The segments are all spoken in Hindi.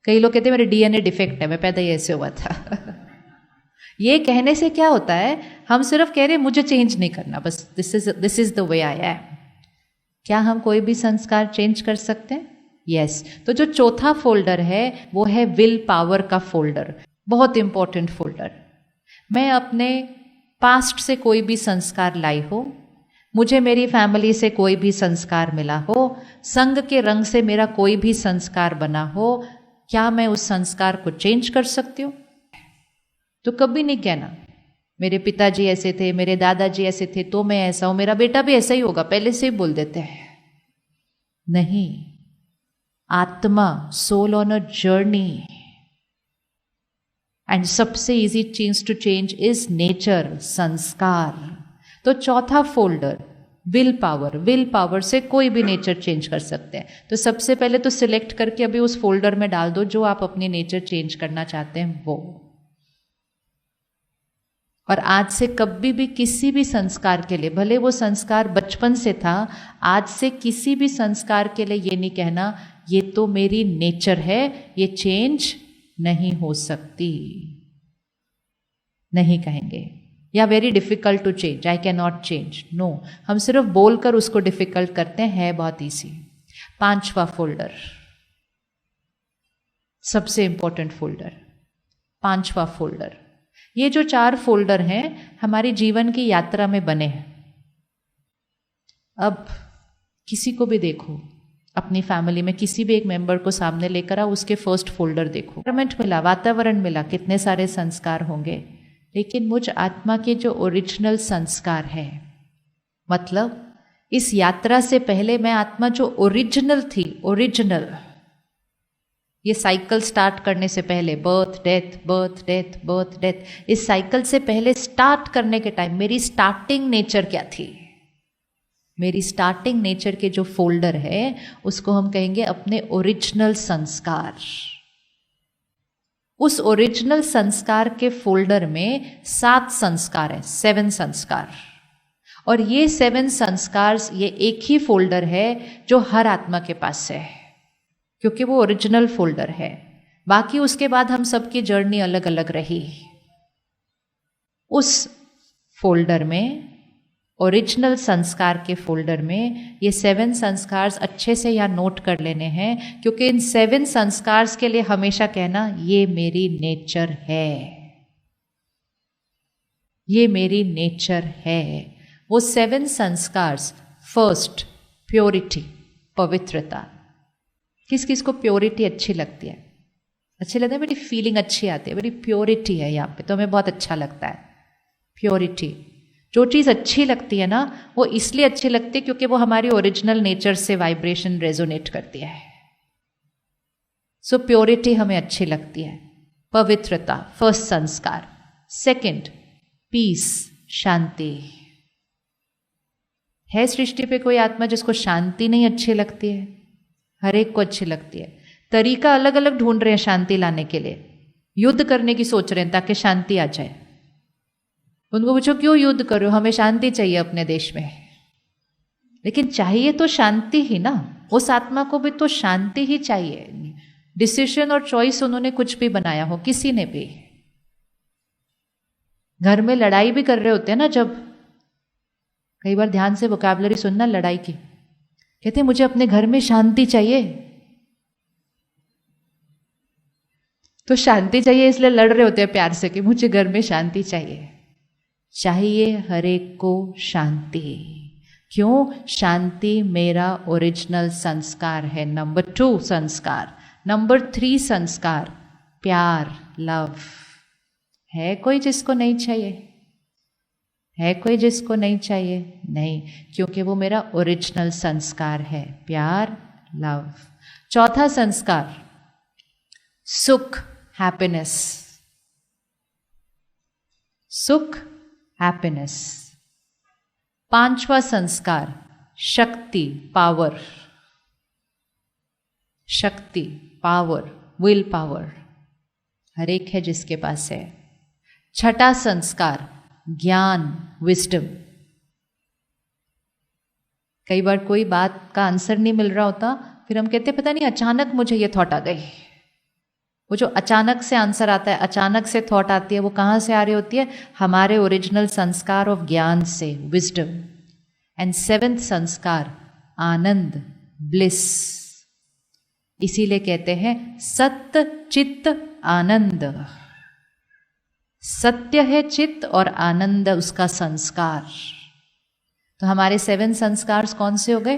कई लोग कहते हैं मेरे डीएनए डिफेक्ट है, मैं पैदा ही ऐसे हुआ था। ये कहने से क्या होता है, हम सिर्फ कह रहे हैं मुझे चेंज नहीं करना, बस this is the way I am. क्या हम कोई भी संस्कार चेंज कर सकते हैं? यस। तो जो चौथा फोल्डर है वो है विल पावर का फोल्डर, बहुत इंपॉर्टेंट फोल्डर। मैं अपने पास्ट से कोई भी संस्कार लाई हो, मुझे मेरी फैमिली से कोई भी संस्कार मिला हो, संग के रंग से मेरा कोई भी संस्कार बना हो, क्या मैं उस संस्कार को चेंज कर सकती हूँ? तो कभी नहीं कहना मेरे पिताजी ऐसे थे, मेरे दादाजी ऐसे थे तो मैं ऐसा हूं, मेरा बेटा भी ऐसा ही होगा, पहले से ही बोल देते हैं। नहीं, आत्मा, soul on a journey, and सबसे इजी चीज टू चेंज इज नेचर, संस्कार। तो चौथा फोल्डर विल पावर से कोई भी नेचर चेंज कर सकते हैं। तो सबसे पहले तो सिलेक्ट करके अभी उस फोल्डर में डाल दो जो आप अपनी नेचर चेंज करना चाहते हैं वो। और आज से कभी भी किसी भी संस्कार के लिए, भले वो संस्कार बचपन से था, आज से किसी भी संस्कार के लिए ये नहीं कहना ये तो मेरी नेचर है, ये चेंज नहीं हो सकती, नहीं कहेंगे। या very difficult to change, I can not change, no. हम सिर्फ बोलकर उसको डिफिकल्ट करते हैं, बहुत ईजी। पांचवा फोल्डर, सबसे इंपॉर्टेंट फोल्डर, पांचवा फोल्डर। ये जो 4 फोल्डर हैं हमारी जीवन की यात्रा में बने हैं। अब किसी को भी देखो, अपनी फैमिली में किसी भी एक मेंबर को सामने लेकर आओ, उसके फर्स्ट फोल्डर देखो। एनवायरमेंट मिला, वातावरण मिला, कितने सारे संस्कार होंगे, लेकिन मुझ आत्मा के जो ओरिजिनल संस्कार है, मतलब इस यात्रा से पहले मैं आत्मा जो ओरिजिनल थी, ओरिजिनल, ये साइकिल स्टार्ट करने से पहले, birth death birth death birth death, इस साइकिल से पहले स्टार्ट करने के टाइम मेरी स्टार्टिंग नेचर क्या थी? मेरी स्टार्टिंग नेचर के जो फोल्डर है उसको हम कहेंगे अपने ओरिजिनल संस्कार। उस ओरिजिनल संस्कार के फोल्डर में 7 संस्कार है, 7 संस्कार। और ये 7 संस्कार, ये एक ही फोल्डर है जो हर आत्मा के पास है, क्योंकि वो ओरिजिनल फोल्डर है। बाकी उसके बाद हम सबकी जर्नी अलग अलग रही। उस फोल्डर में, ओरिजिनल संस्कार के फोल्डर में, ये 7 संस्कार अच्छे से यहाँ नोट कर लेने हैं, क्योंकि इन 7 संस्कार के लिए हमेशा कहना ये मेरी नेचर है, ये मेरी नेचर है। वो 7 संस्कार, फर्स्ट प्योरिटी, पवित्रता। किस किस को प्योरिटी अच्छी लगती है? अच्छी लगता है, मेरी फीलिंग अच्छी आती है, मेरी प्योरिटी है यहाँ पे, तो हमें बहुत अच्छा लगता है। प्योरिटी, जो चीज़ अच्छी लगती है ना, वो इसलिए अच्छी लगती है क्योंकि वो हमारी ओरिजिनल नेचर से वाइब्रेशन रेजोनेट करती है। सो प्योरिटी हमें अच्छी लगती है। पवित्रता, फर्स्ट संस्कार। सेकंड, पीस, शांति। है सृष्टि पे कोई आत्मा जिसको शांति नहीं अच्छी लगती है? हर एक को अच्छी लगती है। तरीका अलग अलग ढूंढ रहे हैं शांति लाने के लिए। युद्ध करने की सोच रहे हैं ताकि शांति आ जाए। उनको पूछो क्यों युद्ध करो? हमें शांति चाहिए अपने देश में। लेकिन चाहिए तो शांति ही ना, उस आत्मा को भी तो शांति ही चाहिए। डिसीजन और चॉइस उन्होंने कुछ भी बनाया हो, किसी ने भी। घर में लड़ाई भी कर रहे होते हैं ना, जब कई बार ध्यान से वोकैबुलरी सुनना लड़ाई की, कहते हैं मुझे अपने घर में शांति चाहिए। तो शांति चाहिए इसलिए लड़ रहे होते हैं प्यार से कि मुझे घर में शांति चाहिए। चाहिए हर एक को शांति। क्यों? शांति मेरा ओरिजिनल संस्कार है, नंबर 2 संस्कार। नंबर 3 संस्कार, प्यार, लव। है कोई जिसको नहीं चाहिए? है कोई जिसको नहीं चाहिए? नहीं, क्योंकि वो मेरा ओरिजिनल संस्कार है, प्यार, लव। चौथा संस्कार, सुख, हैप्पीनेस। सुख, हैप्पीनेस। 5वां संस्कार, शक्ति, पावर। शक्ति, पावर, विल पावर, हर एक है जिसके पास है। 6वां संस्कार, ज्ञान, विजडम। कई बार कोई बात का आंसर नहीं मिल रहा होता, फिर हम कहते पता नहीं अचानक मुझे ये थॉट आ गई, वो जो अचानक से आंसर आता है, अचानक से थॉट आती है, वो कहाँ से आ रही होती है? हमारे ओरिजिनल संस्कार ऑफ ज्ञान से, विजडम। एंड सेवेंथ संस्कार आनंद, ब्लिस। इसीलिए कहते हैं सत्य चित्त आनंद। सत्य है चित्त और आनंद उसका संस्कार। तो हमारे 7 संस्कार कौन से हो गए?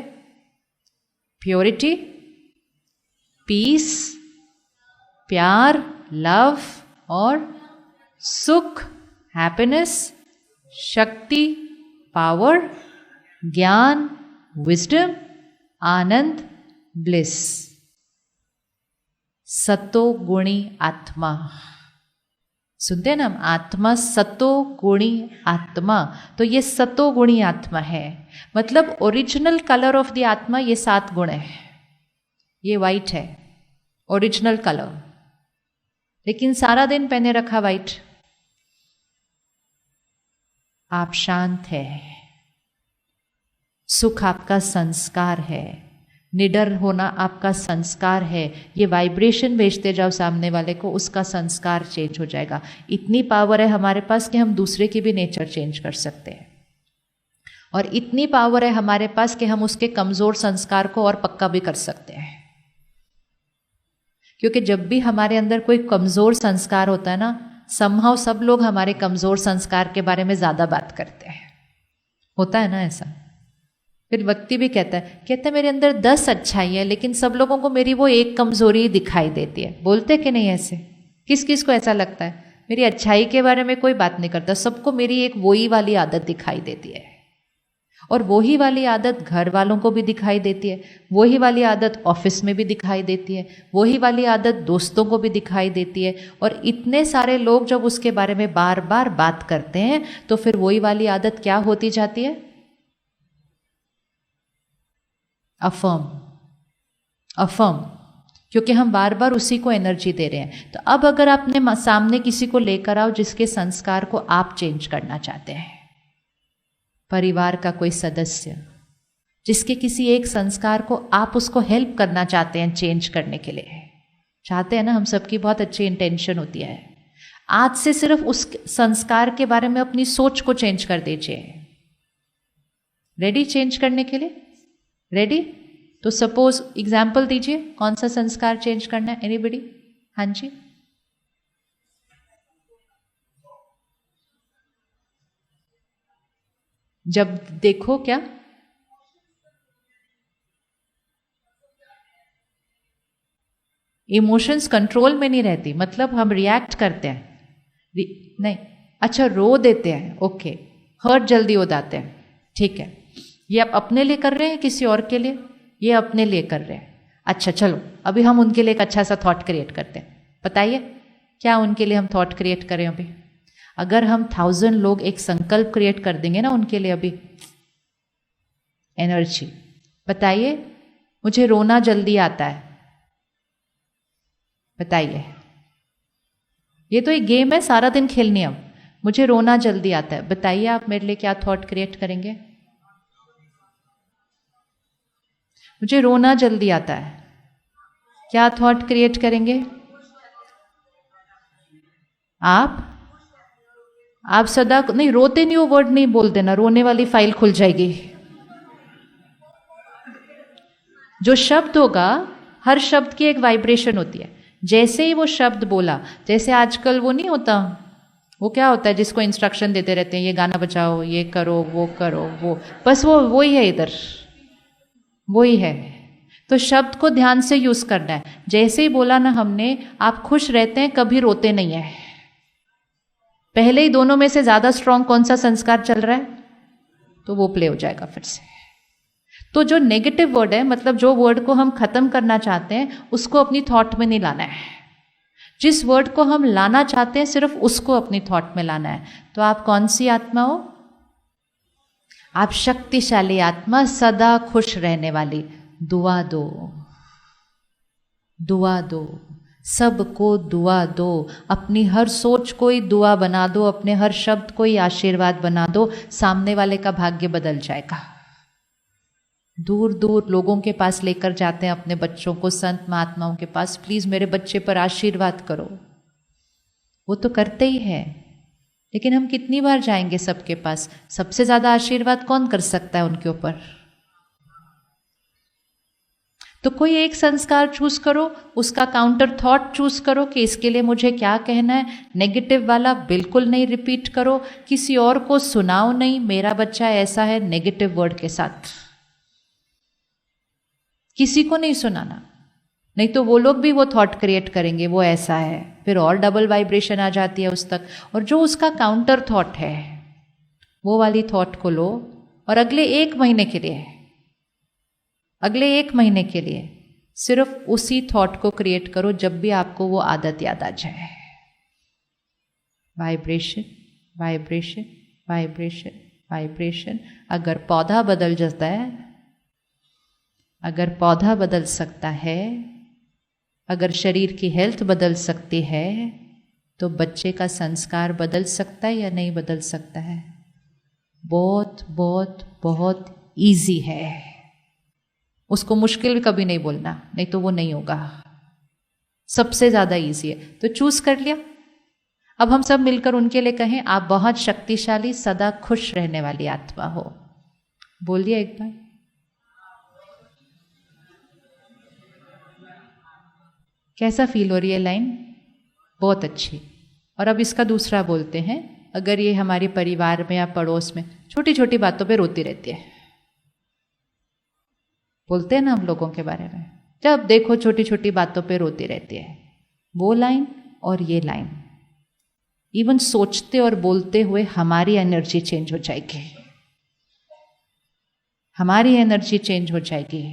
प्योरिटी, पीस, प्यार, लव और सुख, हैप्पीनेस, शक्ति, पावर, ज्ञान, विजडम, आनंद, ब्लिस। सतो गुणी आत्मा। सुनते हैं ना हम, आत्मा सतो गुणी आत्मा। तो ये सतो गुणी आत्मा है, मतलब ओरिजिनल कलर ऑफ द आत्मा ये 7 गुण है। ये वाइट है ओरिजिनल कलर, लेकिन सारा दिन पहने रखा वाइट। आप शांत है, सुख आपका संस्कार है, निडर होना आपका संस्कार है। ये वाइब्रेशन भेजते जाओ सामने वाले को, उसका संस्कार चेंज हो जाएगा। इतनी पावर है हमारे पास कि हम दूसरे की भी नेचर चेंज कर सकते हैं, और इतनी पावर है हमारे पास कि हम उसके कमजोर संस्कार को और पक्का भी कर सकते हैं। क्योंकि जब भी हमारे अंदर कोई कमजोर संस्कार होता है ना, समहाउ सब लोग हमारे कमजोर संस्कार के बारे में ज्यादा बात करते हैं। होता है ना ऐसा? फिर व्यक्ति भी कहता है मेरे अंदर 10 अच्छाई है, लेकिन सब लोगों को मेरी वो एक कमजोरी दिखाई देती है। बोलते कि नहीं ऐसे? किस किस को ऐसा लगता है? मेरी अच्छाई के बारे में कोई बात नहीं करता, सबको मेरी एक वही वाली आदत दिखाई देती है। और वही वाली आदत घर वालों को भी दिखाई देती है, वही वाली आदत ऑफिस में भी दिखाई देती है, वही वाली आदत दोस्तों को भी दिखाई देती है। और इतने सारे लोग जब उसके बारे में बार बार बात करते हैं, तो फिर वही वाली आदत क्या होती जाती है? अफर्म। अफर्म, क्योंकि हम बार बार उसी को एनर्जी दे रहे हैं। तो अब अगर आपने सामने किसी को लेकर आओ जिसके संस्कार को आप चेंज करना चाहते हैं, परिवार का कोई सदस्य जिसके किसी एक संस्कार को आप उसको हेल्प करना चाहते हैं चेंज करने के लिए, चाहते हैं ना, हम सबकी बहुत अच्छी इंटेंशन होती है। आज से सिर्फ उस संस्कार के बारे में अपनी सोच को चेंज कर दीजिए। रेडी चेंज करने के लिए? रेडी? तो सपोज एग्जाम्पल दीजिए, कौन सा संस्कार चेंज करना है? एनीबडी? हाँ जी। जब देखो क्या इमोशंस कंट्रोल में नहीं रहती, मतलब हम रिएक्ट करते हैं। नहीं, अच्छा रो देते हैं, ओके, हर्ट जल्दी हो जाते हैं, ठीक है। ये आप अपने लिए कर रहे हैं किसी और के लिए? ये अपने लिए कर रहे हैं। अच्छा चलो अभी हम उनके लिए एक अच्छा सा थॉट क्रिएट करते हैं। बताइए क्या उनके लिए हम थॉट क्रिएट करें? अभी अगर हम 1000 लोग एक संकल्प क्रिएट कर देंगे ना उनके लिए, अभी एनर्जी, बताइए मुझे रोना जल्दी आता है, बताइए। ये तो एक गेम है, सारा दिन खेलनी है। अब मुझे रोना जल्दी आता है, बताइए आप मेरे लिए क्या थॉट क्रिएट करेंगे? मुझे रोना जल्दी आता है, क्या थॉट क्रिएट करेंगे आप सदा नहीं रोते नहीं हो, वर्ड नहीं बोल देना, रोने वाली फाइल खुल जाएगी। जो शब्द होगा, हर शब्द की एक वाइब्रेशन होती है। जैसे ही वो शब्द बोला, जैसे आजकल वो नहीं होता, वो क्या होता है जिसको इंस्ट्रक्शन देते रहते हैं, ये गाना बजाओ, ये करो, वो बस वो ही है, इधर वो ही है। तो शब्द को ध्यान से यूज करना है। जैसे ही बोला ना हमने, आप खुश रहते हैं, कभी रोते नहीं है। पहले ही दोनों में से ज्यादा स्ट्रांग कौन सा संस्कार चल रहा है, तो वो प्ले हो जाएगा फिर से। तो जो नेगेटिव वर्ड है, मतलब जो वर्ड को हम खत्म करना चाहते हैं, उसको अपनी थॉट में नहीं लाना है। जिस वर्ड को हम लाना चाहते हैं, सिर्फ उसको अपनी थॉट में लाना है। तो आप कौन सी आत्मा हो? आप शक्तिशाली आत्मा, सदा खुश रहने वाली। दुआ दो, दुआ दो, सबको दुआ दो। अपनी हर सोच को ही दुआ बना दो, अपने हर शब्द को ही आशीर्वाद बना दो। सामने वाले का भाग्य बदल जाएगा। दूर दूर लोगों के पास लेकर जाते हैं अपने बच्चों को, संत महात्माओं के पास, प्लीज मेरे बच्चे पर आशीर्वाद करो। वो तो करते ही है, लेकिन हम कितनी बार जाएंगे सबके पास? सबसे ज्यादा आशीर्वाद कौन कर सकता है उनके ऊपर? तो कोई एक संस्कार चूज करो, उसका काउंटर थॉट चूज करो कि इसके लिए मुझे क्या कहना है। नेगेटिव वाला बिल्कुल नहीं रिपीट करो, किसी और को सुनाओ नहीं, मेरा बच्चा ऐसा है, नेगेटिव वर्ड के साथ किसी को नहीं सुनाना, नहीं तो वो लोग भी वो थॉट क्रिएट करेंगे, वो ऐसा है, फिर और डबल वाइब्रेशन आ जाती है उस तक। और जो उसका काउंटर थॉट है, वो वाली थॉट को लो और अगले 1 महीने के लिए, अगले 1 महीने के लिए सिर्फ उसी थॉट को क्रिएट करो जब भी आपको वो आदत याद आ जाए। Vibration, vibration, vibration, vibration. अगर पौधा बदल जाता है, अगर पौधा बदल सकता है, अगर शरीर की हेल्थ बदल सकती है, तो बच्चे का संस्कार बदल सकता है या नहीं बदल सकता है? बहुत बहुत बहुत इजी है। उसको मुश्किल कभी नहीं बोलना, नहीं तो वो नहीं होगा। सबसे ज्यादा इजी है। तो चूज कर लिया। अब हम सब मिलकर उनके लिए कहें, आप बहुत शक्तिशाली, सदा खुश रहने वाली आत्मा हो। बोलिए एक बार। कैसा फील हो रही है लाइन? बहुत अच्छी। और अब इसका दूसरा बोलते हैं। अगर ये हमारे परिवार में या पड़ोस में छोटी छोटी बातों पे रोती रहती है, बोलते हैं ना हम लोगों के बारे में, जब देखो छोटी छोटी बातों पे रोती रहती है, वो लाइन और ये लाइन, इवन सोचते और बोलते हुए हमारी एनर्जी चेंज हो जाएगी, हमारी एनर्जी चेंज हो जाएगी।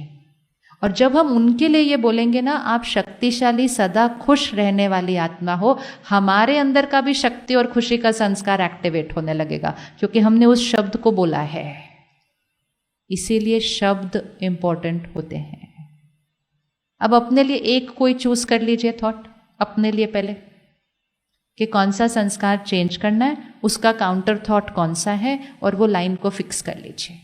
और जब हम उनके लिए ये बोलेंगे ना, आप शक्तिशाली, सदा खुश रहने वाली आत्मा हो, हमारे अंदर का भी शक्ति और खुशी का संस्कार एक्टिवेट होने लगेगा, क्योंकि हमने उस शब्द को बोला है। इसीलिए शब्द इंपॉर्टेंट होते हैं। अब अपने लिए एक कोई चूज कर लीजिए थॉट अपने लिए पहले, कि कौन सा संस्कार चेंज करना है, उसका काउंटर थॉट कौन सा है, और वो लाइन को फिक्स कर लीजिए।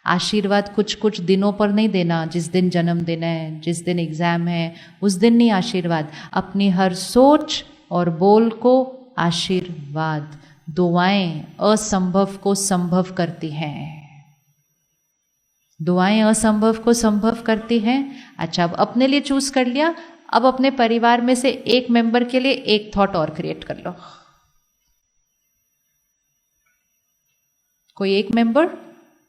आशीर्वाद कुछ कुछ दिनों पर नहीं देना, जिस दिन जन्मदिन है, जिस दिन एग्जाम है, उस दिन नहीं आशीर्वाद। अपनी हर सोच और बोल को आशीर्वाद। दुआएं असंभव को संभव करती हैं, दुआएं असंभव को संभव करती हैं। अच्छा, अब अपने लिए चूज कर लिया। अब अपने परिवार में से एक मेंबर के लिए एक थॉट और क्रिएट कर लो। कोई एक मेंबर,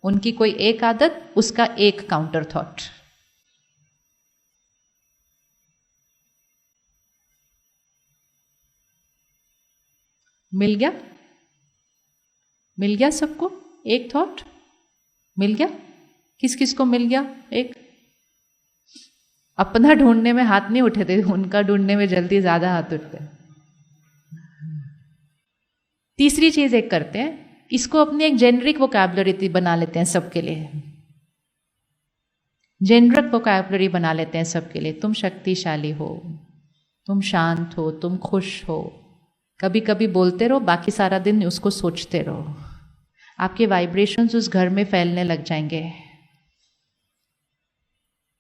उनकी कोई एक आदत, उसका एक काउंटर थॉट। मिल गया? मिल गया सबको एक थॉट? मिल गया? किस किस को मिल गया एक? अपना ढूंढने में हाथ नहीं उठे थे, उनका ढूंढने में जल्दी ज्यादा हाथ उठते। तीसरी चीज एक करते हैं, इसको अपनी एक जेनरिक वोकैबुलरी बना लेते हैं सबके लिए। जेनरिक वोकैबुलरी बना लेते हैं सबके लिए। तुम शक्तिशाली हो, तुम शांत हो, तुम खुश हो। कभी कभी बोलते रहो, बाकी सारा दिन उसको सोचते रहो। आपके वाइब्रेशंस उस घर में फैलने लग जाएंगे।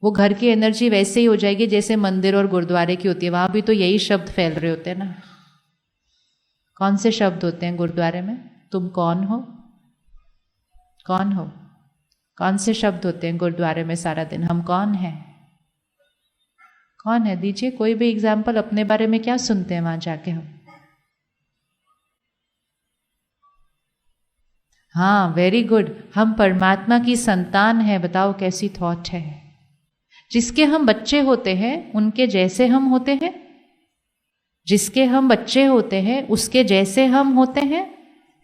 वो घर की एनर्जी वैसे ही हो जाएगी जैसे मंदिर और गुरुद्वारे की होती है। वहां भी तो यही शब्द फैल रहे होते हैं ना। कौन से शब्द होते हैं गुरुद्वारे में? तुम कौन हो, कौन हो। कौन से शब्द होते हैं गुरुद्वारे में सारा दिन? हम कौन हैं, कौन है? दीजिए कोई भी एग्जाम्पल अपने बारे में। क्या सुनते हैं वहां जाके हम? हाँ, वेरी गुड, हम परमात्मा की संतान है। बताओ कैसी थॉट है। जिसके हम बच्चे होते हैं उनके जैसे हम होते हैं, जिसके हम बच्चे होते हैं उसके जैसे हम होते हैं,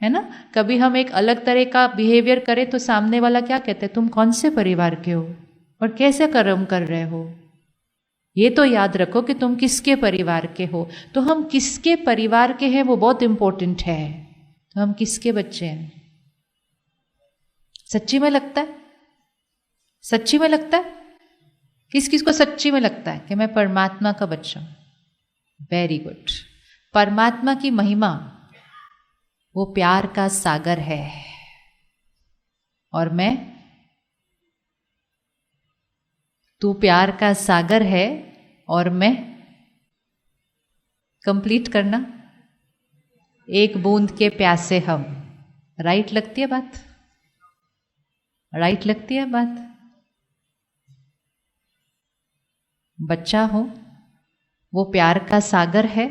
है ना। कभी हम एक अलग तरह का बिहेवियर करें तो सामने वाला क्या कहते हैं? तुम कौन से परिवार के हो और कैसे कर्म कर रहे हो। ये तो याद रखो कि तुम किसके परिवार के हो। तो हम किसके परिवार के हैं वो बहुत इंपॉर्टेंट है। तो हम किसके बच्चे हैं? सच्ची में लगता है, सच्ची में लगता है, किस किस को सच्ची में लगता है कि मैं परमात्मा का बच्चा हूं? Very good. परमात्मा की महिमा, वो प्यार का सागर है और मैं तू प्यार का सागर है और मैं, कंप्लीट करना, एक बूंद के प्यासे हम। राइट लगती है बात? राइट लगती है बात? बच्चा हूं, वो प्यार का सागर है,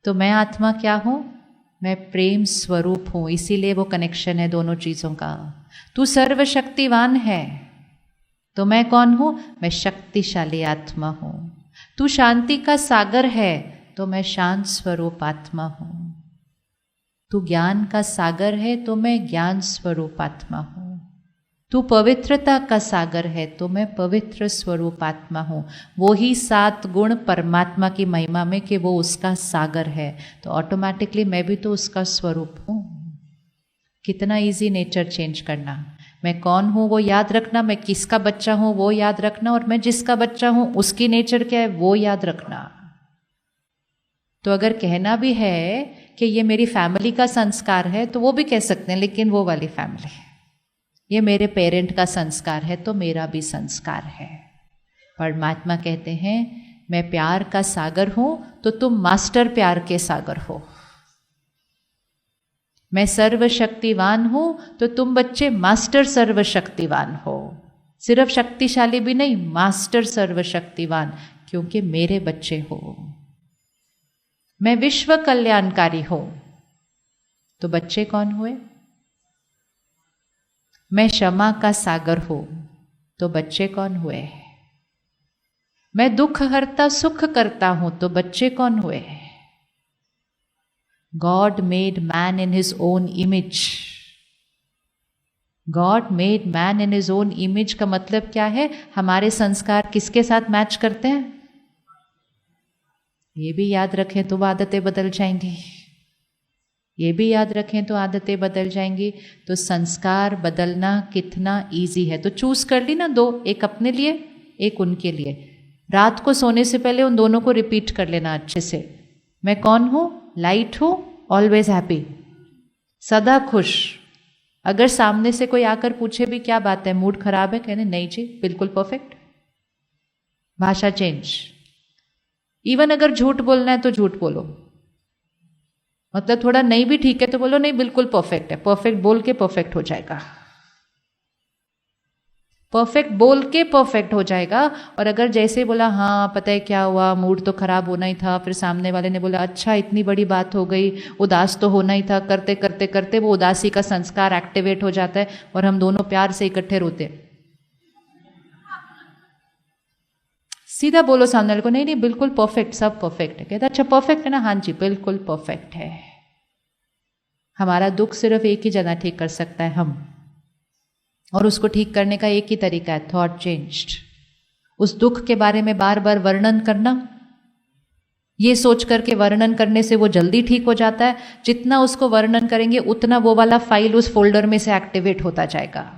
तो मैं आत्मा क्या हूं? मैं प्रेम स्वरूप हूं। इसीलिए वो कनेक्शन है दोनों चीजों का। तू सर्वशक्तिवान है, तो मैं कौन हूं? मैं शक्तिशाली आत्मा हूं। तू शांति का सागर है, तो मैं शांत स्वरूप आत्मा हूं। तू ज्ञान का सागर है, तो मैं ज्ञान स्वरूप आत्मा हूं। तू पवित्रता का सागर है, तो मैं पवित्र स्वरूप आत्मा हूं। वो ही 7 गुण परमात्मा की महिमा में कि वो उसका सागर है, तो ऑटोमेटिकली मैं भी तो उसका स्वरूप हूं। कितना इजी नेचर चेंज करना। मैं कौन हूं वो याद रखना, मैं किसका बच्चा हूं वो याद रखना, और मैं जिसका बच्चा हूं उसकी नेचर क्या है वो याद रखना। तो अगर कहना भी है कि ये मेरी फैमिली का संस्कार है, तो वो भी कह सकते हैं, लेकिन वो वाली फैमिली है। ये मेरे पेरेंट का संस्कार है, तो मेरा भी संस्कार है। परमात्मा कहते हैं मैं प्यार का सागर हूं, तो तुम मास्टर प्यार के सागर हो। मैं सर्वशक्तिवान हूं, तो तुम बच्चे मास्टर सर्वशक्तिवान हो। सिर्फ शक्तिशाली भी नहीं, मास्टर सर्वशक्तिवान, क्योंकि मेरे बच्चे हो। मैं विश्व कल्याणकारी हूं, तो बच्चे कौन हुए? मैं क्षमा का सागर हूं, तो बच्चे कौन हुए? मैं दुख हरता सुख करता हूं, तो बच्चे कौन हुए? God made man in his own image. God made man in his own image का मतलब क्या है? हमारे संस्कार किसके साथ मैच करते हैं? ये भी याद रखें तो आदतें बदल जाएंगी। ये भी याद रखें तो आदतें बदल जाएंगी। तो संस्कार बदलना कितना इजी है। तो चूज कर ली ना 2, एक अपने लिए एक उनके लिए। रात को सोने से पहले उन दोनों को रिपीट कर लेना अच्छे से। मैं कौन हूं? लाइट हूं, ऑलवेज हैप्पी, सदा खुश। अगर सामने से कोई आकर पूछे भी क्या बात है, मूड खराब है, कहने नहीं जी बिल्कुल परफेक्ट। भाषा चेंज। इवन अगर झूठ बोलना है तो झूठ बोलो, मतलब थोड़ा नहीं भी ठीक है तो बोलो नहीं बिल्कुल परफेक्ट है। परफेक्ट बोल के परफेक्ट हो जाएगा। परफेक्ट बोल के परफेक्ट हो जाएगा। और अगर जैसे बोला हाँ पता है क्या हुआ, मूड तो खराब होना ही था, फिर सामने वाले ने बोला अच्छा इतनी बड़ी बात हो गई, उदास तो होना ही था, करते करते करते वो उदासी का संस्कार एक्टिवेट हो जाता है और हम दोनों प्यार से इकट्ठे रोते। सीधा बोलो सामने वाले को नहीं नहीं बिल्कुल परफेक्ट, सब परफेक्ट है। कहता अच्छा परफेक्ट है ना? हाँ जी बिल्कुल परफेक्ट है। हमारा दुख सिर्फ एक ही जगह ठीक कर सकता है हम, और उसको ठीक करने का एक ही तरीका है, थॉट चेंज्ड। उस दुख के बारे में बार बार वर्णन करना, ये सोच करके वर्णन करने से वो जल्दी ठीक हो जाता है। जितना उसको वर्णन करेंगे उतना वो वाला फाइल उस फोल्डर में से एक्टिवेट होता जाएगा,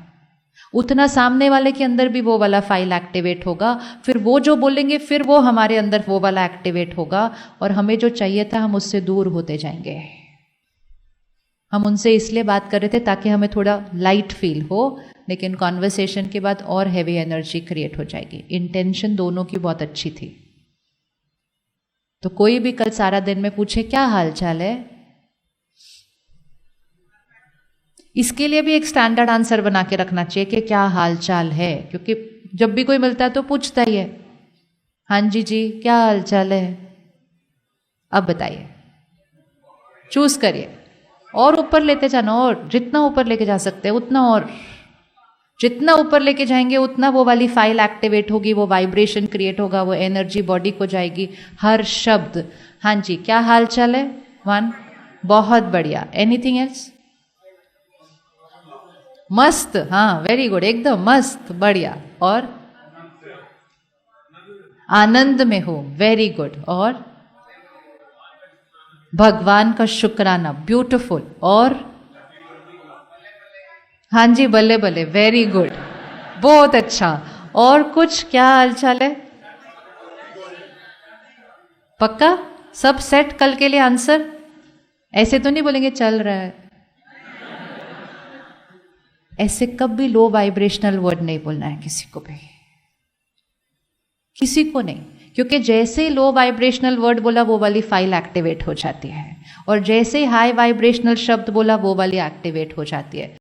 उतना सामने वाले के अंदर भी वो वाला फाइल एक्टिवेट होगा। फिर वो जो बोलेंगे फिर वो हमारे अंदर वो वाला एक्टिवेट होगा, और हमें जो चाहिए था हम उससे दूर होते जाएंगे। हम उनसे इसलिए बात कर रहे थे ताकि हमें थोड़ा लाइट फील हो, लेकिन कॉन्वर्सेशन के बाद और हैवी एनर्जी क्रिएट हो जाएगी। इंटेंशन दोनों की बहुत अच्छी थी। तो कोई भी कल सारा दिन में पूछे क्या हाल चाल है, इसके लिए भी एक स्टैंडर्ड आंसर बना के रखना चाहिए कि क्या हाल चाल है, क्योंकि जब भी कोई मिलता है तो पूछता ही है हाँ जी जी क्या हाल चाल है। अब बताइए, चूज करिए और ऊपर लेते जाना, और जितना ऊपर लेके जा सकते हैं उतना, और जितना ऊपर लेके जाएंगे उतना वो वाली फाइल एक्टिवेट होगी, वो वाइब्रेशन क्रिएट होगा, वो एनर्जी बॉडी को जाएगी। हर शब्द हाँ जी क्या हाल चाल है, 1 बहुत बढ़िया, एनीथिंग एल्स, मस्त, हाँ वेरी गुड, एकदम मस्त बढ़िया, और आनंद में हो, वेरी गुड, और भगवान का शुक्राना, ब्यूटीफुल, और हाँ जी बल्ले बल्ले, वेरी गुड, बहुत अच्छा। और कुछ क्या हालचाल है? पक्का सब सेट कल के लिए आंसर? ऐसे तो नहीं बोलेंगे चल रहा है, ऐसे कभी लो वाइब्रेशनल वर्ड नहीं बोलना है किसी को भी। किसी को नहीं, क्योंकि जैसे ही लो वाइब्रेशनल वर्ड बोला वो वाली फाइल एक्टिवेट हो जाती है, और जैसे ही हाई वाइब्रेशनल शब्द बोला वो वाली एक्टिवेट हो जाती है।